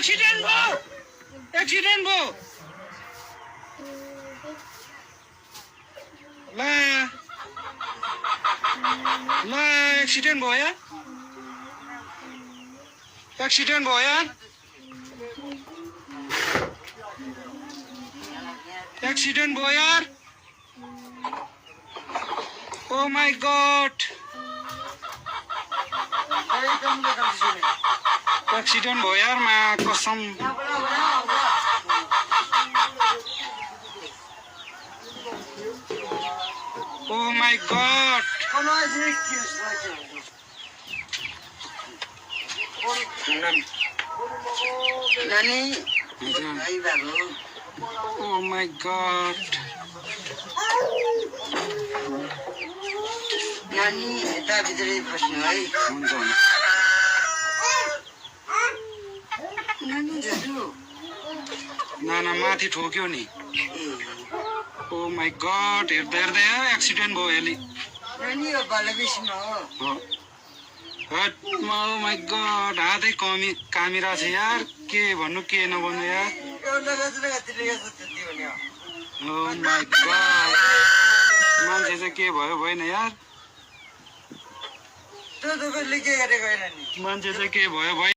Accident भयो accident भयो यार एक्सिडेन्ट भयो यार एक्सिडेन्ट भयो यार ओ माय गॉड एक्सिडेन्ट भयो यार मा कसम Oh my God! Nani? Oh my God! Nani, यता भित्रै बस्नु है। हुन्छ नानी दाजु नाना माथि ठोक्यो नि ओ माय गॉड हेर्दा हेर्दा एक्सिडेन्ट भयो यसले नानी हो बालबिसमा हो हट ओ माय गॉड हातै कामिरा छ यार के भन्नु के नभन्नु यार ओ माय गॉड मान्छे चाहिँ के भयो भएन यार त्यो के गरेको होइन नि मान्छे चाहिँ के भयो